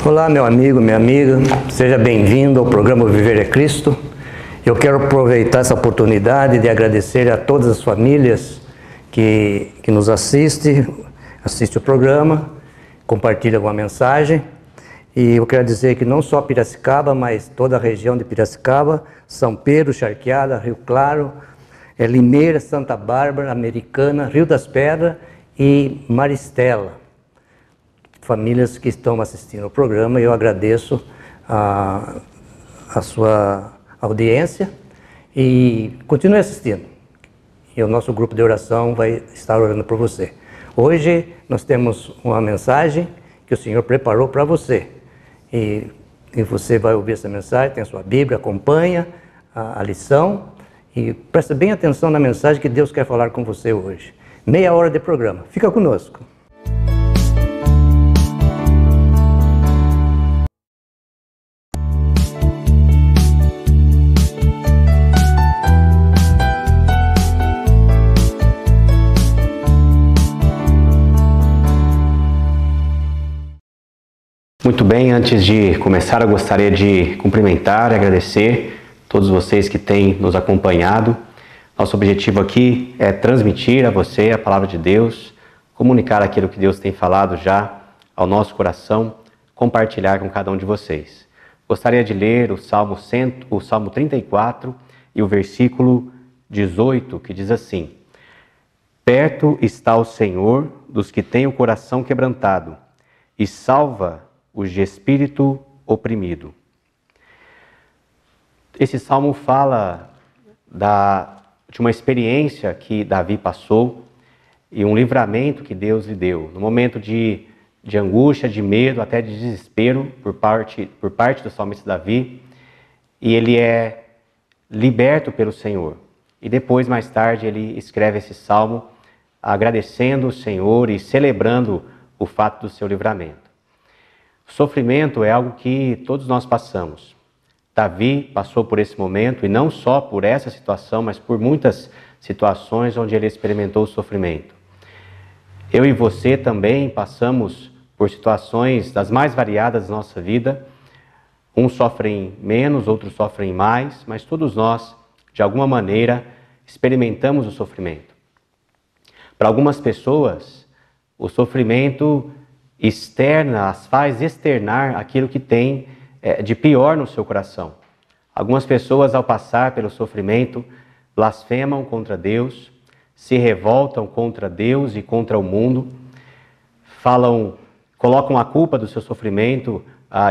Olá, meu amigo, minha amiga, seja bem-vindo ao programa Viver é Cristo. Eu quero aproveitar essa oportunidade de agradecer a todas as famílias que nos assistem o programa, compartilham a mensagem. E eu quero dizer que não só Piracicaba, mas toda a região de Piracicaba, São Pedro, Charqueada, Rio Claro, Limeira, Santa Bárbara, Americana, Rio das Pedras e Maristela. Famílias que estão assistindo ao programa, eu agradeço a sua audiência e continue assistindo. E o nosso grupo de oração vai estar orando por você. Hoje nós temos uma mensagem que o Senhor preparou para você. E você vai ouvir essa mensagem, tem a sua Bíblia, acompanha a lição e presta bem atenção na mensagem que Deus quer falar com você hoje. Meia hora de programa. Fica conosco. Muito bem, antes de começar eu gostaria de cumprimentar e agradecer todos vocês que têm nos acompanhado. Nosso objetivo aqui é transmitir a você a palavra de Deus, comunicar aquilo que Deus tem falado já ao nosso coração, compartilhar com cada um de vocês. Gostaria de ler o Salmo 34 e o versículo 18, que diz assim: Perto está o Senhor dos que têm o coração quebrantado e salva os de espírito oprimido. Esse salmo fala de uma experiência que Davi passou e um livramento que Deus lhe deu. No momento de angústia, de medo, até de desespero por parte do salmista Davi. E ele é liberto pelo Senhor. E depois, mais tarde, ele escreve esse salmo agradecendo o Senhor e celebrando o fato do seu livramento. Sofrimento é algo que todos nós passamos. Davi passou por esse momento, e não só por essa situação, mas por muitas situações onde ele experimentou o sofrimento. Eu e você também passamos por situações das mais variadas da nossa vida. Uns sofrem menos, outros sofrem mais, mas todos nós, de alguma maneira, experimentamos o sofrimento. Para algumas pessoas, o sofrimento as faz externar aquilo que tem de pior no seu coração. Algumas pessoas, ao passar pelo sofrimento, blasfemam contra Deus, se revoltam contra Deus e contra o mundo, colocam a culpa do seu sofrimento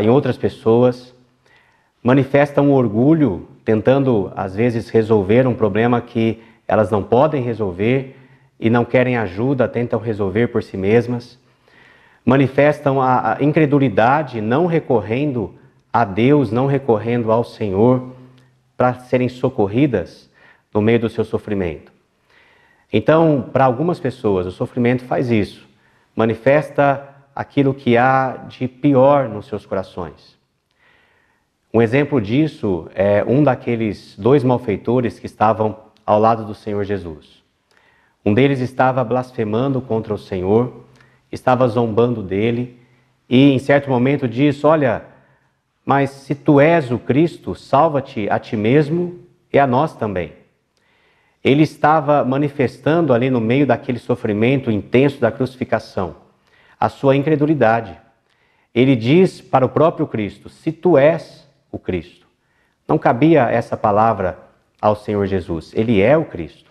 em outras pessoas, manifestam orgulho, tentando, às vezes, resolver um problema que elas não podem resolver e não querem ajuda, tentam resolver por si mesmas. Manifestam a incredulidade, não recorrendo a Deus, não recorrendo ao Senhor para serem socorridas no meio do seu sofrimento. Então, para algumas pessoas, o sofrimento faz isso, manifesta aquilo que há de pior nos seus corações. Um exemplo disso é um daqueles dois malfeitores que estavam ao lado do Senhor Jesus. Um deles estava blasfemando contra o Senhor, estava zombando dele e em certo momento disse: olha, mas se tu és o Cristo, salva-te a ti mesmo e a nós também. Ele estava manifestando ali no meio daquele sofrimento intenso da crucificação a sua incredulidade. Ele diz para o próprio Cristo: se tu és o Cristo. Não cabia essa palavra ao Senhor Jesus, ele é o Cristo.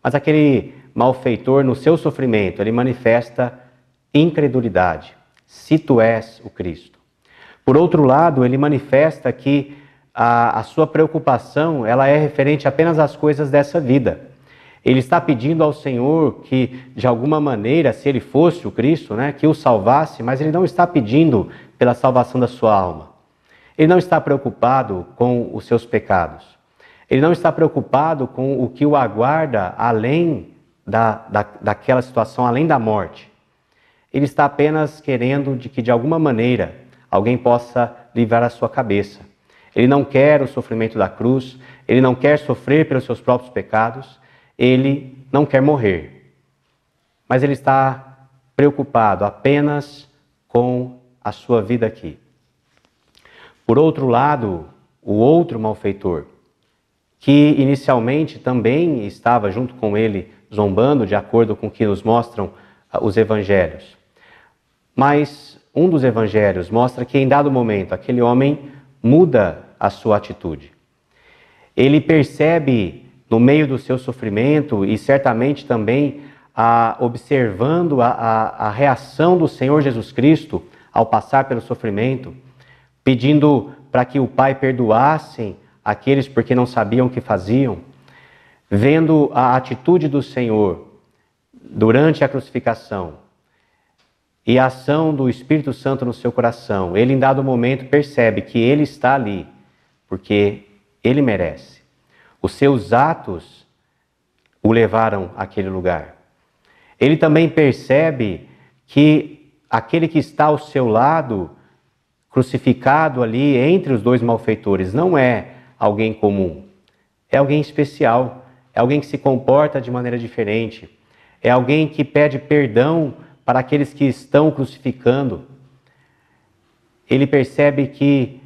Mas aquele malfeitor, no seu sofrimento, ele manifesta incredulidade, se tu és o Cristo. Por outro lado, ele manifesta que a sua preocupação ela é referente apenas às coisas dessa vida. Ele está pedindo ao Senhor que, de alguma maneira, se ele fosse o Cristo, que o salvasse, mas ele não está pedindo pela salvação da sua alma. Ele não está preocupado com os seus pecados. Ele não está preocupado com o que o aguarda além daquela situação, além da morte. Ele está apenas querendo que, de alguma maneira, alguém possa livrar a sua cabeça. Ele não quer o sofrimento da cruz, ele não quer sofrer pelos seus próprios pecados, ele não quer morrer. Mas ele está preocupado apenas com a sua vida aqui. Por outro lado, o outro malfeitor, que inicialmente também estava junto com ele zombando, de acordo com o que nos mostram os evangelhos. Mas um dos evangelhos mostra que em dado momento aquele homem muda a sua atitude. Ele percebe no meio do seu sofrimento e certamente também observando a reação do Senhor Jesus Cristo ao passar pelo sofrimento, pedindo para que o Pai perdoasse aqueles porque não sabiam o que faziam, vendo a atitude do Senhor durante a crucificação e a ação do Espírito Santo no seu coração, ele em dado momento percebe que ele está ali porque ele merece. Os seus atos o levaram àquele lugar. Ele também percebe que aquele que está ao seu lado, crucificado ali entre os dois malfeitores, não é alguém comum. É alguém especial, é alguém que se comporta de maneira diferente, é alguém que pede perdão para aqueles que estão crucificando. Ele percebe que,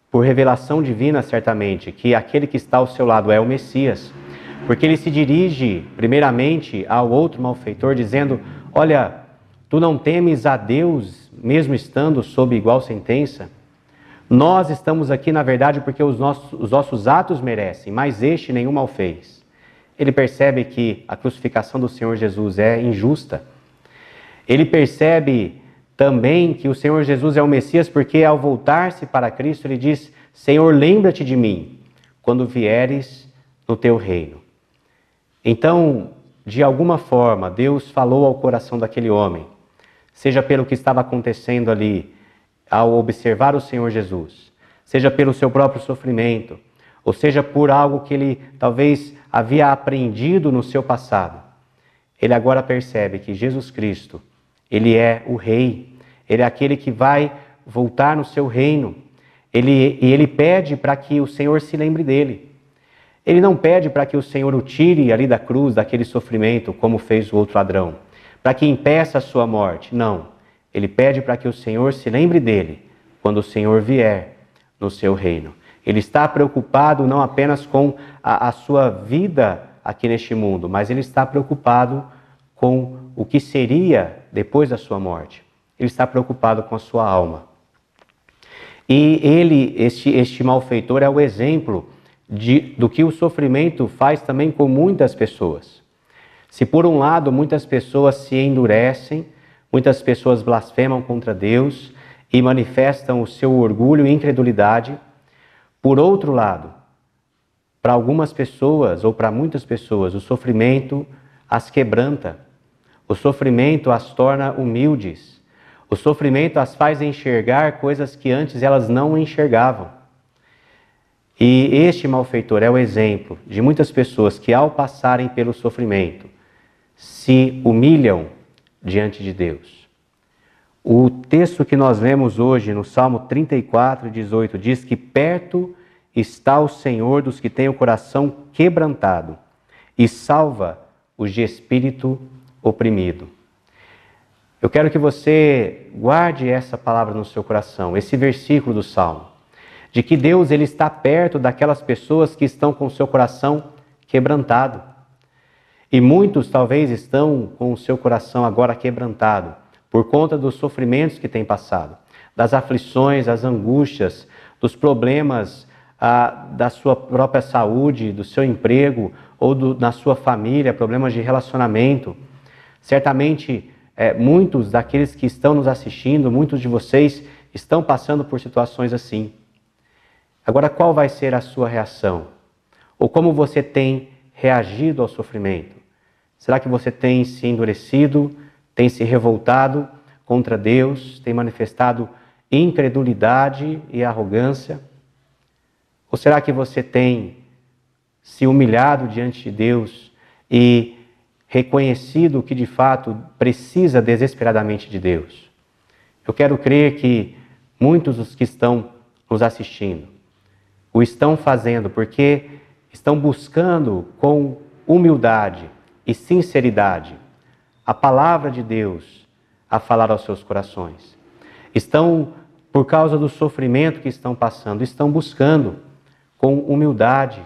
por revelação divina certamente, que aquele que está ao seu lado é o Messias, porque ele se dirige primeiramente ao outro malfeitor dizendo: olha, tu não temes a Deus mesmo estando sob igual sentença? Nós estamos aqui na verdade porque os nossos atos merecem, mas este nenhum mal fez. Ele percebe que a crucificação do Senhor Jesus é injusta. Ele percebe também que o Senhor Jesus é o Messias porque ao voltar-se para Cristo ele diz: Senhor, lembra-te de mim quando vieres no teu reino. Então, de alguma forma, Deus falou ao coração daquele homem, seja pelo que estava acontecendo ali, ao observar o Senhor Jesus, seja pelo seu próprio sofrimento, ou seja por algo que ele talvez havia aprendido no seu passado. Ele agora percebe que Jesus Cristo, ele é o Rei, ele é aquele que vai voltar no seu reino. Ele pede para que o Senhor se lembre dele. Ele não pede para que o Senhor o tire ali da cruz, daquele sofrimento, como fez o outro ladrão, para que impeça a sua morte. Não. Ele pede para que o Senhor se lembre dele quando o Senhor vier no seu reino. Ele está preocupado não apenas com a sua vida aqui neste mundo, mas ele está preocupado com o que seria depois da sua morte. Ele está preocupado com a sua alma. E este malfeitor é o exemplo do que o sofrimento faz também com muitas pessoas. Se por um lado muitas pessoas se endurecem, muitas pessoas blasfemam contra Deus e manifestam o seu orgulho e incredulidade, por outro lado, para algumas pessoas ou para muitas pessoas, o sofrimento as quebranta, o sofrimento as torna humildes, o sofrimento as faz enxergar coisas que antes elas não enxergavam. E este malfeitor é o exemplo de muitas pessoas que, ao passarem pelo sofrimento, se humilham diante de Deus. O texto que nós lemos hoje no Salmo 34, 18, diz que perto está o Senhor dos que têm o coração quebrantado e salva os de espírito oprimido. Eu quero que você guarde essa palavra no seu coração, esse versículo do Salmo, de que Deus ele está perto daquelas pessoas que estão com o seu coração quebrantado. E muitos talvez estão com o seu coração agora quebrantado por conta dos sofrimentos que têm passado, das aflições, das angústias, dos problemas da sua própria saúde, do seu emprego ou na sua família, problemas de relacionamento. Certamente, muitos daqueles que estão nos assistindo, muitos de vocês estão passando por situações assim. Agora, qual vai ser a sua reação? Ou como você tem reagido ao sofrimento? Será que você tem se endurecido, tem se revoltado contra Deus, tem manifestado incredulidade e arrogância? Ou será que você tem se humilhado diante de Deus e reconhecido que de fato precisa desesperadamente de Deus? Eu quero crer que muitos dos que estão nos assistindo o estão fazendo porque estão buscando com humildade e sinceridade a palavra de Deus a falar aos seus corações. Estão por causa do sofrimento que estão passando, estão buscando com humildade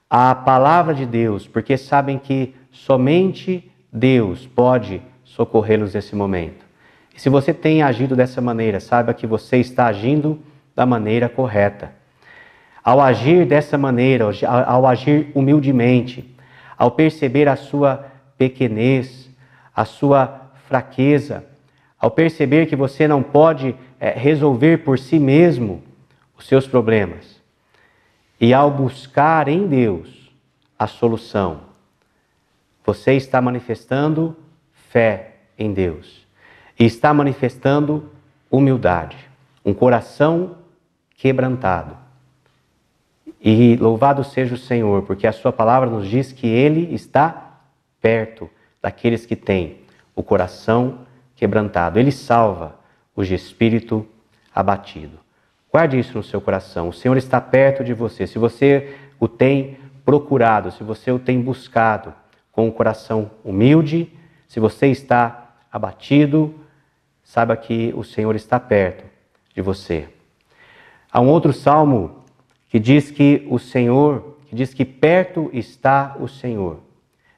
a palavra de Deus, porque sabem que somente Deus pode socorrê-los nesse momento. E se você tem agido dessa maneira, saiba que você está agindo da maneira correta. Ao agir dessa maneira, ao agir humildemente, ao perceber a sua pequenez, a sua fraqueza, ao perceber que você não pode resolver por si mesmo os seus problemas, e ao buscar em Deus a solução, você está manifestando fé em Deus e está manifestando humildade, um coração quebrantado. E louvado seja o Senhor, porque a sua palavra nos diz que Ele está perto daqueles que têm o coração quebrantado. Ele salva os de espírito abatido. Guarde isso no seu coração. O Senhor está perto de você. Se você o tem procurado, se você o tem buscado com um coração humilde, se você está abatido, saiba que o Senhor está perto de você. Há um outro salmo que diz que o Senhor, que diz que perto está o Senhor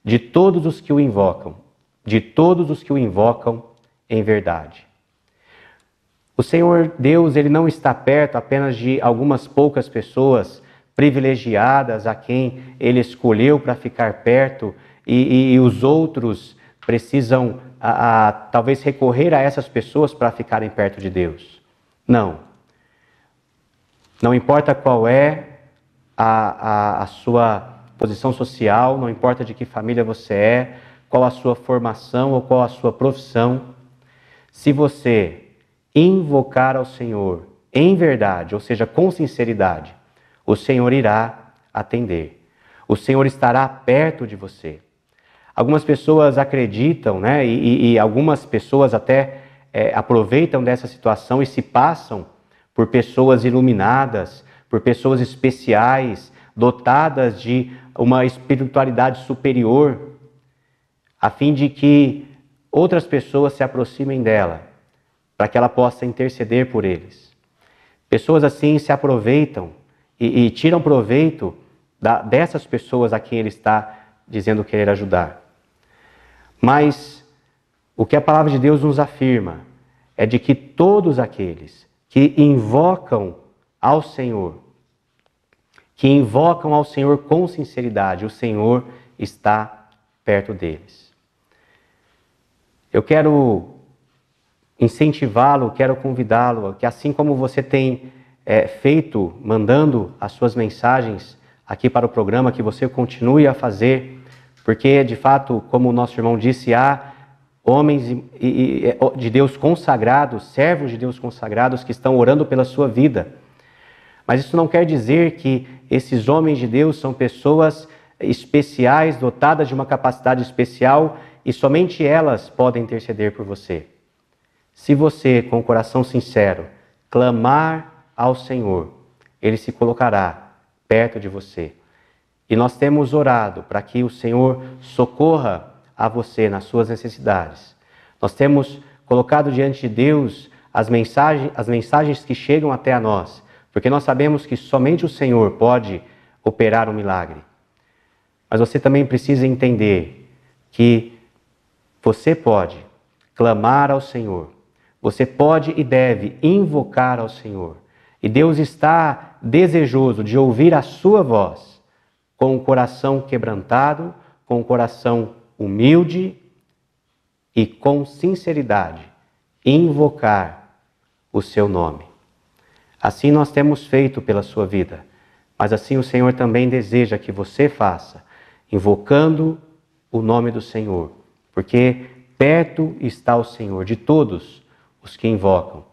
de todos os que o invocam, de todos os que o invocam em verdade. O Senhor Deus, Ele não está perto apenas de algumas poucas pessoas privilegiadas a quem Ele escolheu para ficar perto e os outros precisam talvez recorrer a essas pessoas para ficarem perto de Deus. Não. Não importa qual é a sua posição social, não importa de que família você é, qual a sua formação ou qual a sua profissão, se você invocar ao Senhor em verdade, ou seja, com sinceridade, o Senhor irá atender. O Senhor estará perto de você. Algumas pessoas acreditam, né, e algumas pessoas até aproveitam dessa situação e se passam por pessoas iluminadas, por pessoas especiais, dotadas de uma espiritualidade superior, a fim de que outras pessoas se aproximem dela, para que ela possa interceder por eles. Pessoas assim se aproveitam e tiram proveito dessas pessoas a quem ele está dizendo querer ajudar. Mas o que a palavra de Deus nos afirma é de que todos aqueles que invocam ao Senhor, com sinceridade, o Senhor está perto deles. Eu quero incentivá-lo, quero convidá-lo, que assim como você tem feito, mandando as suas mensagens aqui para o programa, que você continue a fazer, porque de fato, como o nosso irmão disse, há homens de Deus consagrados, servos de Deus consagrados que estão orando pela sua vida. Mas isso não quer dizer que esses homens de Deus são pessoas especiais, dotadas de uma capacidade especial e somente elas podem interceder por você. Se você, com o coração sincero, clamar ao Senhor, Ele se colocará perto de você. E nós temos orado para que o Senhor socorra a você nas suas necessidades. Nós temos colocado diante de Deus as mensagens que chegam até a nós, porque nós sabemos que somente o Senhor pode operar um milagre. Mas você também precisa entender que você pode clamar ao Senhor. Você pode e deve invocar ao Senhor. E Deus está desejoso de ouvir a sua voz, com o coração quebrantado, com o coração humilde e com sinceridade, invocar o seu nome. Assim nós temos feito pela sua vida, mas assim o Senhor também deseja que você faça, invocando o nome do Senhor, porque perto está o Senhor de todos os que invocam,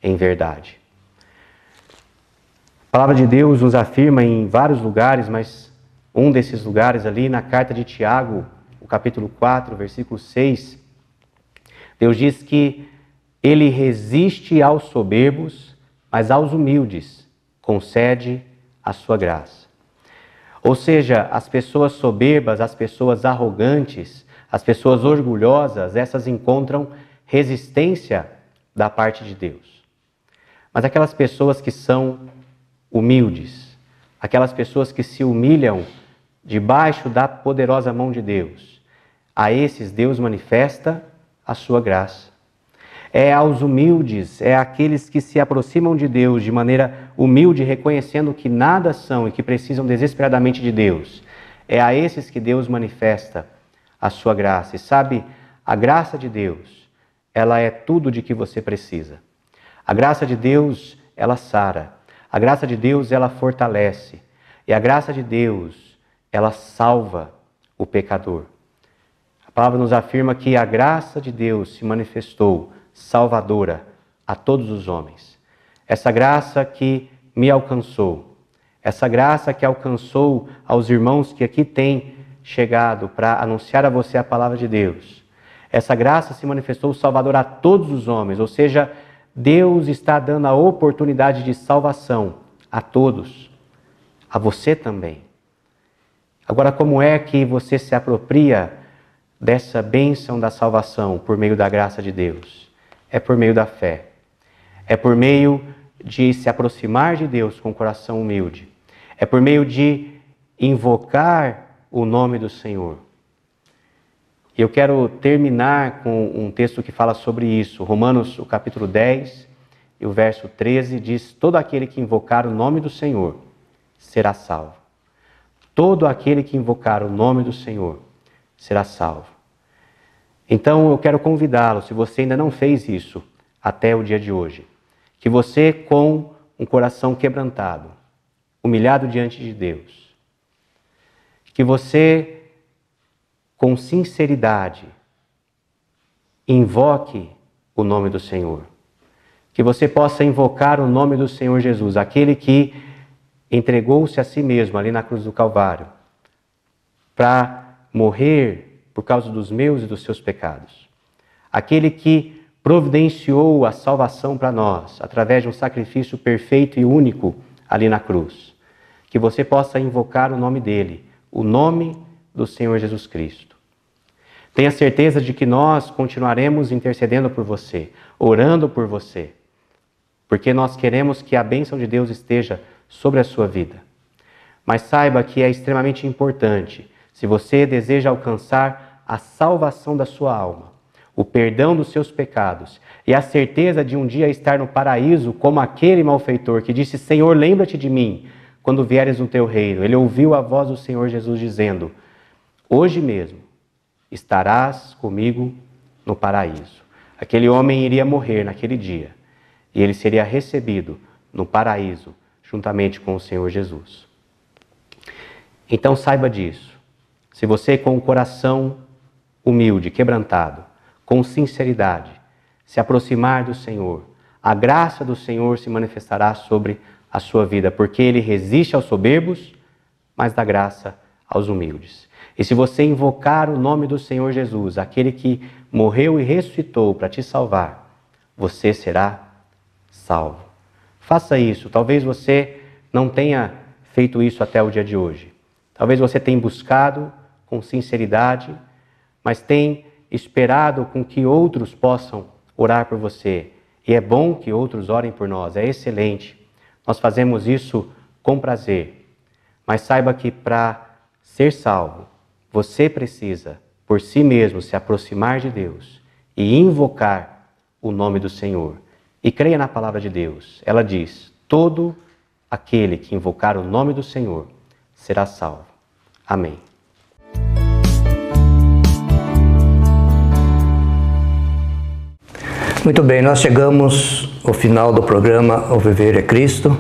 em verdade. A palavra de Deus nos afirma em vários lugares, mas um desses lugares ali na carta de Tiago, o capítulo 4, versículo 6, Deus diz que Ele resiste aos soberbos, mas aos humildes concede a sua graça. Ou seja, as pessoas soberbas, as pessoas arrogantes, as pessoas orgulhosas, essas encontram resistência da parte de Deus. Mas aquelas pessoas que são humildes, aquelas pessoas que se humilham debaixo da poderosa mão de Deus, a esses Deus manifesta a sua graça. É aos humildes, é àqueles que se aproximam de Deus de maneira humilde, reconhecendo que nada são e que precisam desesperadamente de Deus. É a esses que Deus manifesta a sua graça. E sabe, a graça de Deus, ela é tudo de que você precisa. A graça de Deus, ela sara. A graça de Deus, ela fortalece. E a graça de Deus, ela salva o pecador. A palavra nos afirma que a graça de Deus se manifestou salvadora a todos os homens. Essa graça que me alcançou, essa graça que alcançou aos irmãos que aqui têm chegado para anunciar a você a palavra de Deus. Essa graça se manifestou salvadora a todos os homens, ou seja, Deus está dando a oportunidade de salvação a todos, a você também. Agora, como é que você se apropria dessa bênção da salvação por meio da graça de Deus? É por meio da fé. É por meio de se aproximar de Deus com o coração humilde. É por meio de invocar o nome do Senhor. E eu quero terminar com um texto que fala sobre isso. Romanos, o capítulo 10 e o verso 13 diz: todo aquele que invocar o nome do Senhor será salvo. Todo aquele que invocar o nome do Senhor será salvo. Então eu quero convidá-lo, se você ainda não fez isso até o dia de hoje, que você, com um coração quebrantado, humilhado diante de Deus, que você, com sinceridade, invoque o nome do Senhor. Que você possa invocar o nome do Senhor Jesus, aquele que entregou-se a si mesmo ali na cruz do Calvário, para morrer por causa dos meus e dos seus pecados. Aquele que providenciou a salvação para nós, através de um sacrifício perfeito e único ali na cruz. Que você possa invocar o nome dele, o nome do Senhor Jesus Cristo. Tenha certeza de que nós continuaremos intercedendo por você, orando por você, porque nós queremos que a bênção de Deus esteja sobre a sua vida. Mas saiba que é extremamente importante, se você deseja alcançar a salvação da sua alma, o perdão dos seus pecados e a certeza de um dia estar no paraíso como aquele malfeitor que disse: Senhor, lembra-te de mim quando vieres no teu reino. Ele ouviu a voz do Senhor Jesus dizendo: hoje mesmo estarás comigo no paraíso. Aquele homem iria morrer naquele dia e ele seria recebido no paraíso juntamente com o Senhor Jesus. Então saiba disso. Se você, com o coração humilde, quebrantado, com sinceridade, se aproximar do Senhor, a graça do Senhor se manifestará sobre a sua vida, porque Ele resiste aos soberbos, mas dá graça aos humildes. E se você invocar o nome do Senhor Jesus, aquele que morreu e ressuscitou para te salvar, você será salvo. Faça isso. Talvez você não tenha feito isso até o dia de hoje. Talvez você tenha buscado com sinceridade, mas tem esperado com que outros possam orar por você. E é bom que outros orem por nós, é excelente. Nós fazemos isso com prazer. Mas saiba que para ser salvo, você precisa, por si mesmo, se aproximar de Deus e invocar o nome do Senhor. E creia na palavra de Deus. Ela diz: todo aquele que invocar o nome do Senhor será salvo. Amém. Muito bem, nós chegamos ao final do programa O Viver é Cristo.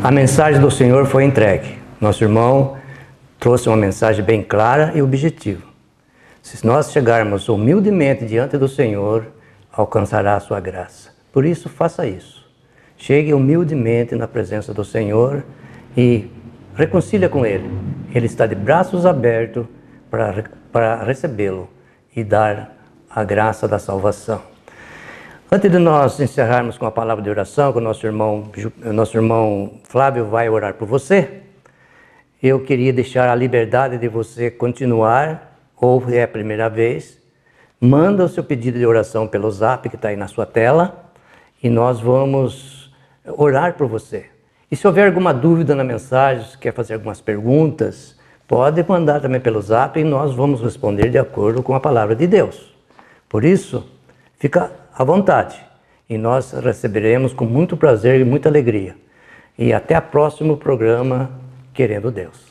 A mensagem do Senhor foi entregue. Nosso irmão trouxe uma mensagem bem clara e objetiva. Se nós chegarmos humildemente diante do Senhor, alcançará a sua graça. Por isso, faça isso. Chegue humildemente na presença do Senhor e reconcilia com Ele. Ele está de braços abertos para recebê-lo e dar a graça da salvação. Antes de nós encerrarmos com a palavra de oração, que o nosso irmão Flávio vai orar por você, eu queria deixar a liberdade de você continuar, ou é a primeira vez, manda o seu pedido de oração pelo Zap que está aí na sua tela e nós vamos orar por você. E se houver alguma dúvida na mensagem, se quer fazer algumas perguntas, pode mandar também pelo Zap e nós vamos responder de acordo com a palavra de Deus. Por isso, fica à vontade e nós receberemos com muito prazer e muita alegria. E até o próximo programa, querendo Deus.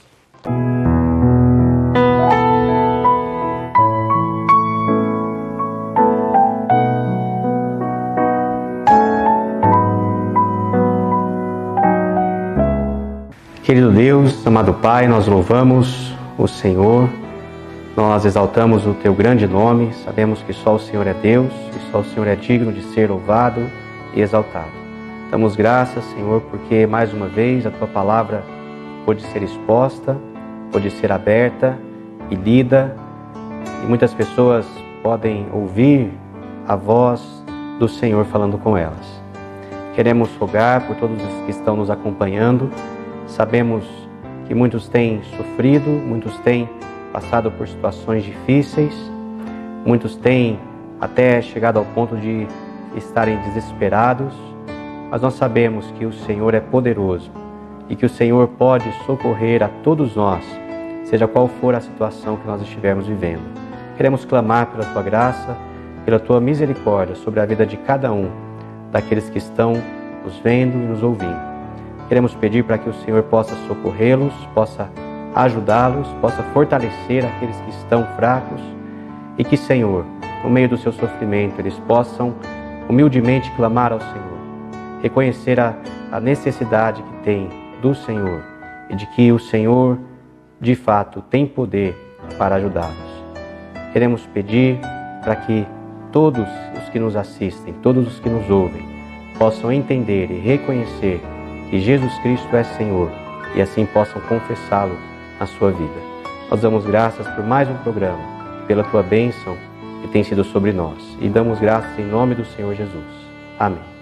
Querido Deus, amado Pai, nós louvamos o Senhor, nós exaltamos o Teu grande nome, sabemos que só o Senhor é Deus e só o Senhor é digno de ser louvado e exaltado. Damos graças, Senhor, porque mais uma vez a Tua palavra pôde ser exposta, pôde ser aberta e lida, e muitas pessoas podem ouvir a voz do Senhor falando com elas. Queremos rogar por todos os que estão nos acompanhando. Sabemos que muitos têm sofrido, muitos têm passado por situações difíceis, muitos têm até chegado ao ponto de estarem desesperados, mas nós sabemos que o Senhor é poderoso e que o Senhor pode socorrer a todos nós, seja qual for a situação que nós estivermos vivendo. Queremos clamar pela Tua graça, pela Tua misericórdia sobre a vida de cada um daqueles que estão nos vendo e nos ouvindo. Queremos pedir para que o Senhor possa socorrê-los, possa ajudá-los, possa fortalecer aqueles que estão fracos e que, Senhor, no meio do seu sofrimento, eles possam humildemente clamar ao Senhor, reconhecer a necessidade que tem do Senhor e de que o Senhor, de fato, tem poder para ajudá-los. Queremos pedir para que todos os que nos assistem, todos os que nos ouvem, possam entender e reconhecer que Jesus Cristo é Senhor e assim possam confessá-lo na sua vida. Nós damos graças por mais um programa, pela Tua bênção que tem sido sobre nós e damos graças em nome do Senhor Jesus. Amém.